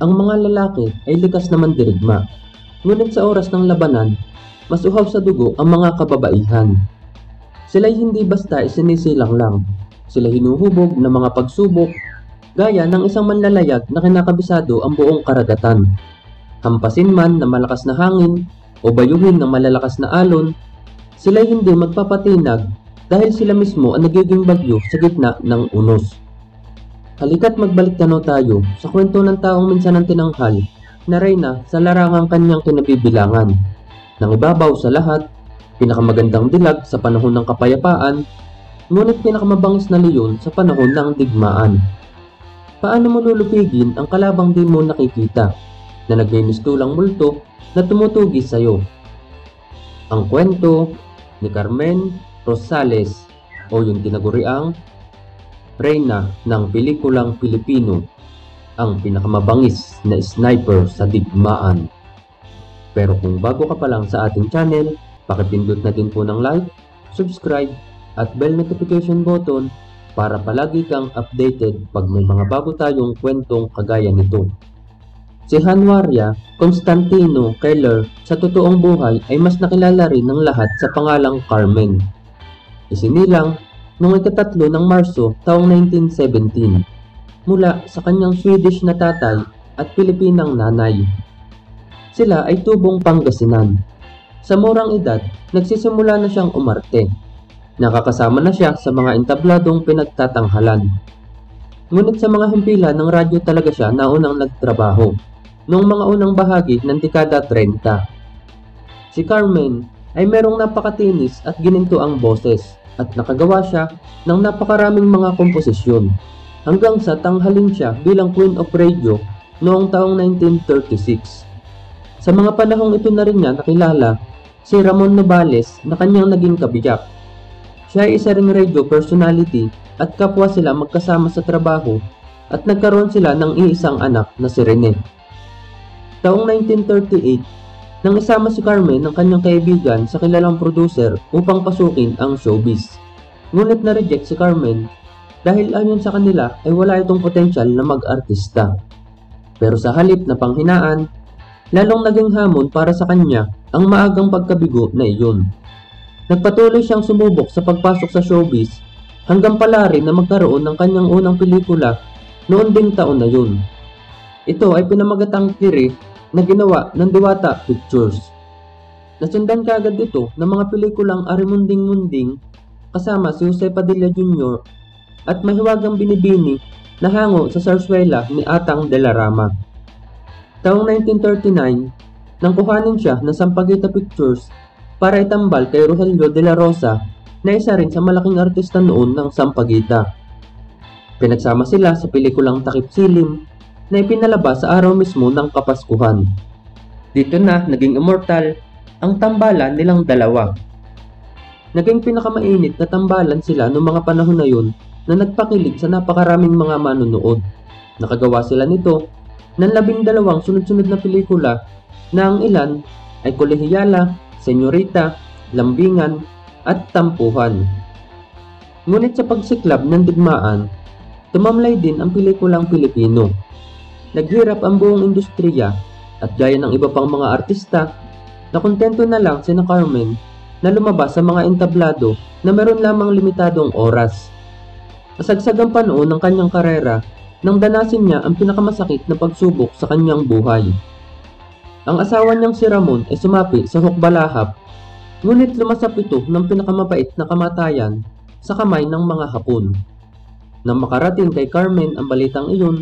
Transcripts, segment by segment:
ang mga lalaki ay likas na mandirigma. Ngunit sa oras ng labanan, mas uhaw sa dugo ang mga kababaihan. Sila'y hindi basta isinisilang lang. Sila hinuhubog ng mga pagsubok, gaya ng isang manlalayag na kinakabisado ang buong karagatan. Hampasin man ng malakas na hangin o bayuhin ng malalakas na alon, sila'y hindi magpapatinag dahil sila mismo ang nagiging bagyo sa gitna ng unos. Halika't magbalik tanaw tayo sa kwento ng taong minsan ang tinanghal na reyna sa larangang kanyang kinabibilangan. Nang ibabaw sa lahat, pinakamagandang dilag sa panahon ng kapayapaan, ngunit pinakamabangis na leyon sa panahon ng digmaan. Paano mo lulupigin ang kalabang di mo nakikita na nagmimistulang multo na tumutugis sa'yo? Ang kwento ni Carmen Rosales o yung tinaguriang reyna ng pelikulang Pilipino, ang pinakamabangis na sniper sa digmaan. Pero kung bago ka pa lang sa ating channel, pakipindot na din po ng like, subscribe at bell notification button para palagi kang updated pag may mga bago tayong kwentong kagaya nito. Si Januaria Constantino Keller sa totoong buhay ay mas nakilala rin ng lahat sa pangalang Carmen. Isinilang noong ika-3 ng Marso taong 1917 mula sa kanyang Swedish na tatay at Pilipinang nanay. Sila ay tubong Pangasinan. Sa murang edad, nagsisimula na siyang umarte. Nakakasama na siya sa mga entabladong pinagtatanghalan. Ngunit sa mga himpilan ng radyo talaga siya naunang nagtrabaho noong mga unang bahagi ng dekada 30. Si Carmen ay merong napakatinis at gininto ang boses at nakagawa siya ng napakaraming mga komposisyon hanggang sa tanghalin siya bilang Queen of Radio noong taong 1936. Sa mga panahong ito na rin niya nakilala si Ramon Nogales na kanyang naging kabiyak. Siya ay isa ring radio personality at kapwa sila magkasama sa trabaho at nagkaroon sila ng iisang anak na si Rene. Taong 1938, nang isama si Carmen ng kanyang kaibigan sa kilalang producer upang pasukin ang showbiz. Ngunit na-reject si Carmen dahil ayon sa kanila ay wala itong potensyal na mag-artista. Pero sa halip na panghinaan, lalong naging hamon para sa kanya ang maagang pagkabigo na iyon. Nagpatuloy siyang sumubok sa pagpasok sa showbiz hanggang pala rin na magkaroon ng kanyang unang pelikula noon ding taon na yun. Ito ay pinamagatang Kiri na ginawa ng Diwata Pictures. Nasundan kaagad ito ng mga pelikulang Arimunding-munding kasama si Jose Padilla Jr. at Mahiwagang Binibini na hango sa sarswela ni Atang de la Rama. Taong 1939, nang kuhanin siya ng Sampaguita Pictures para itambal kay Rogelio de la Rosa na isa rin sa malaking artista noon ng Sampaguita. Pinagsama sila sa pelikulang Takip Silim na ipinalabas sa araw mismo ng Kapaskuhan. Dito na naging immortal ang tambalan nilang dalawa. Naging pinakamainit na tambalan sila noong mga panahon na yun na nagpakilig sa napakaraming mga manunood. Nakagawa sila nito ng 12 sunod-sunod na pelikula na ang ilan ay Kolehiyala, Senyorita, Lambingan at Tampuhan. Ngunit sa pagsiklab ng digmaan, tumamlay din ang pelikulang Pilipino. Naghirap ang buong industriya at gaya ng iba pang mga artista, nakontento na lang sina Carmen na lumabas sa mga entablado na meron lamang limitadong oras. Nasagsagan pa noon ng kanyang karera nang danasin niya ang pinakamasakit na pagsubok sa kanyang buhay. Ang asawa niyang si Ramon ay sumapi sa hukbalahap, ngunit lumasap ito ng pinakamabait na kamatayan sa kamay ng mga Hapon. Nang makarating kay Carmen ang balitang iyon,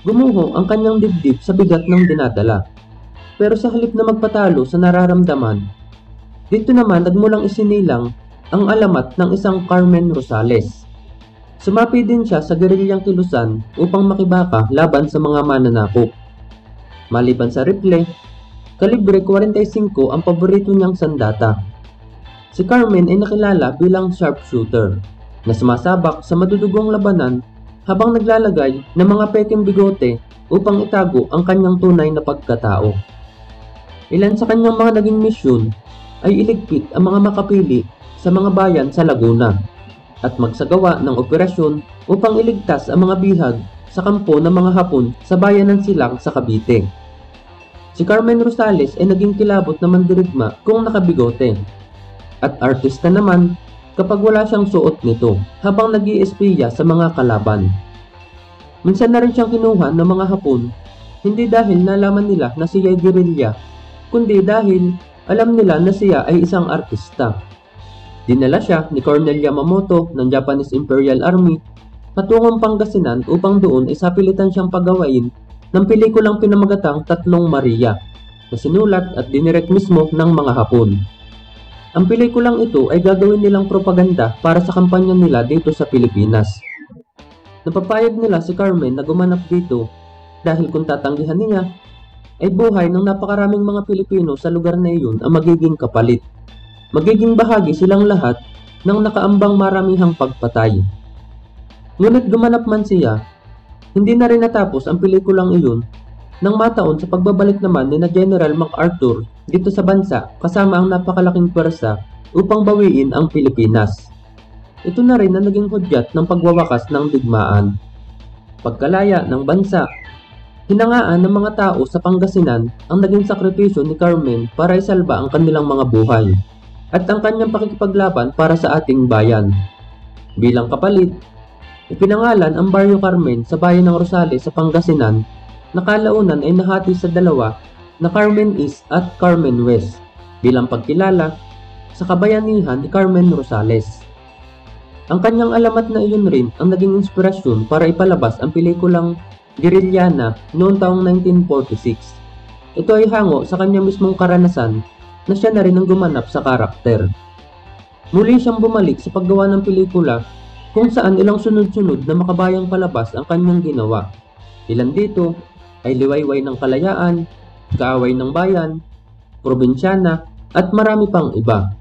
gumuho ang kanyang dibdib sa bigat ng dinadala. Pero sa halip na magpatalo sa nararamdaman, dito naman nagmulang isinilang ang alamat ng isang Carmen Rosales. Sumapi din siya sa gerilyang kilusan upang makibaka laban sa mga mananakop. Maliban sa rifle, kalibre 45 ang paborito niyang sandata. Si Carmen ay nakilala bilang sharpshooter na sumasabak sa madudugong labanan habang naglalagay ng mga peking bigote upang itago ang kanyang tunay na pagkatao. Ilan sa kanyang mga naging misyon ay iligpit ang mga makapili sa mga bayan sa Laguna at magsagawa ng operasyon upang iligtas ang mga bihag sa kampo ng mga Hapon sa bayan ng Silang sa Cavite. Si Carmen Rosales ay naging kilabot na mandirigma kung nakabigote, at artista naman kapag wala siyang suot nito habang nag-iispiya sa mga kalaban. Minsan na rin siyang kinuha ng mga Hapon, hindi dahil nalaman nila na siya ay gerilya, kundi dahil alam nila na siya ay isang artista. Dinala siya ni Colonel Yamamoto ng Japanese Imperial Army patungong Pangasinan upang doon ay sapilitan siyang pagawain ng pelikulang pinamagatang Tatlong Maria na sinulat at dinirect mismo ng mga Hapon. Ang pelikulang ito ay gagawin nilang propaganda para sa kampanya nila dito sa Pilipinas. Napapayag nila si Carmen na gumanap dito dahil kung tatanggihan niya, ay buhay ng napakaraming mga Pilipino sa lugar na iyon ang magiging kapalit. Magiging bahagi silang lahat ng nakaambang maramihang pagpatay. Ngunit gumanap man siya, hindi na rin natapos ang pelikulang iyon nang mataon sa pagbabalik naman ni na General MacArthur dito sa bansa kasama ang napakalaking pwersa upang bawiin ang Pilipinas. Ito na rin ang naging hudyat ng pagwawakas ng digmaan. Pagkalaya ng bansa, hinangaan ng mga tao sa Pangasinan ang naging sakripisyo ni Carmen para isalba ang kanilang mga buhay at ang kanyang pakikipaglaban para sa ating bayan. Bilang kapalit, ipinangalan ang Barrio Carmen sa bayan ng Rosales sa Pangasinan na kalaunan ay nahati sa dalawa na Carmen East at Carmen West bilang pagkilala sa kabayanihan ni Carmen Rosales. Ang kanyang alamat na iyon rin ang naging inspirasyon para ipalabas ang pelikulang Guerrillana noong taong 1946. Ito ay hango sa kanyang mismong karanasan na siya na rin ang gumanap sa karakter. Muli siyang bumalik sa paggawa ng pelikula kung saan ilang sunod-sunod na makabayang palabas ang kanyang ginawa. Ilan dito ay Liwayway ng Kalayaan, Kaaway ng Bayan, Probinsyana at marami pang iba.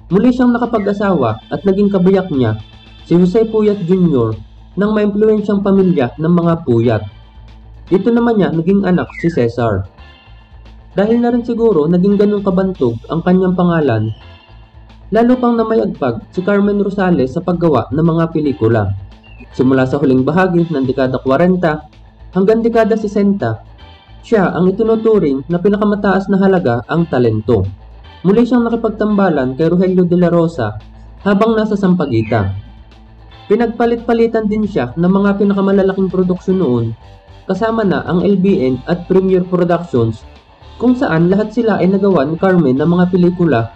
Muli siyang nakapag-asawa at naging kabiyak niya si Jose Puyat Jr. ng maimpluwensyang pamilya ng mga Puyat. Dito naman niya naging anak si Cesar. Dahil na rin siguro naging ganun kabantog ang kanyang pangalan, lalo pang namayagpag si Carmen Rosales sa paggawa ng mga pelikula. Simula sa huling bahagi ng dekada 40 hanggang dekada 60, siya ang itinuturing na pinakamataas na halaga ang talento. Muli siyang nakipagtambalan kay Rogelio de la Rosa habang nasa Sampaguita. Pinagpalit-palitan din siya ng mga pinakamalalaking produksyon noon, kasama na ang LBN at Premier Productions, kung saan lahat sila ay nagawa ni Carmen ng mga pelikula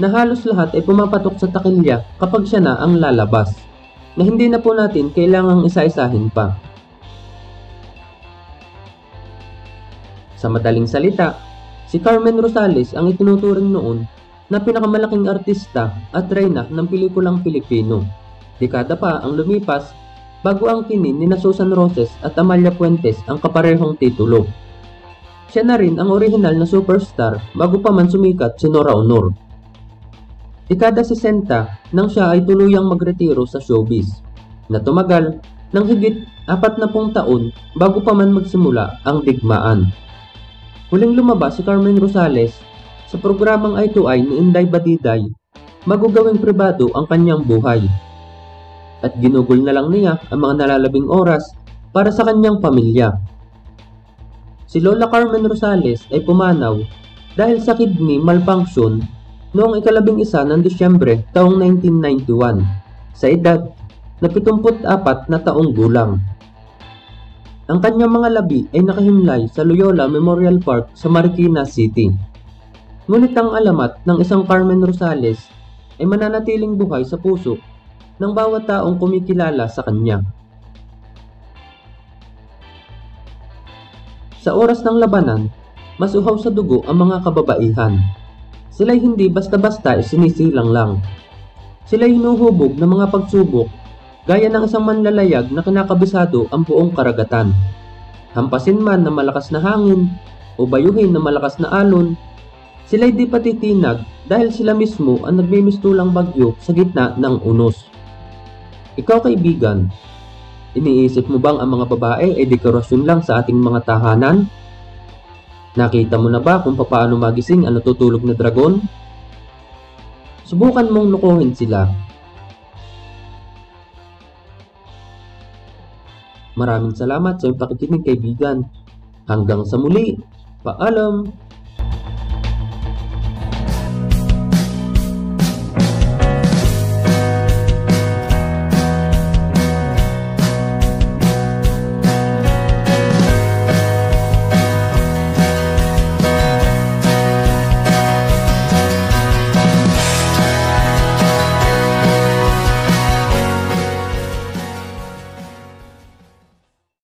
na halos lahat ay pumapatok sa takilya kapag siya na ang lalabas, na hindi na po natin kailangang isa-isahin pa. Sa madaling salita, si Carmen Rosales ang itinuturing noon na pinakamalaking artista at reyna ng pelikulang Pilipino. Dekada pa ang lumipas bago ang kinin ni Susan Roses at Amalia Puentes ang kaparehong titulo. Siya na rin ang orihinal na superstar bago pa man sumikat si Nora Honor. Dekada 60 nang siya ay tuluyang magretiro sa showbiz, na tumagal ng higit 40 taon bago pa man magsimula ang digmaan. Huling lumabas si Carmen Rosales sa programang Eye to Eye ni Inday Badiday bago gawing pribado ang kanyang buhay. At ginugol na lang niya ang mga nalalabing oras para sa kanyang pamilya. Si Lola Carmen Rosales ay pumanaw dahil sa kidney malfunction noong 11 ng Disyembre taong 1991 sa edad na 74 na taong gulang. Ang kanyang mga labi ay nakahimlay sa Loyola Memorial Park sa Marikina City. Ngunit ang alamat ng isang Carmen Rosales ay mananatiling buhay sa puso ng bawat taong kumikilala sa kanya. Sa oras ng labanan, mas uhaw sa dugo ang mga kababaihan. Sila'y hindi basta-basta sinisilang lang. Sila'y hinuhubog ng mga pagsubok gaya ng isang manlalayag na kinakabisado ang buong karagatan. Hampasin man ng malakas na hangin o bayuhin ng malakas na alon, sila'y di patitinag dahil sila mismo ang nagmimistulang bagyo sa gitna ng unos. Ikaw kaibigan, iniisip mo bang ang mga babae ay dekorasyon lang sa ating mga tahanan? Nakita mo na ba kung paano magising ang natutulog na dragon? Subukan mong lukuhin sila. Maraming salamat sa iyong pakikinig kaibigan. Hanggang sa muli, paalam!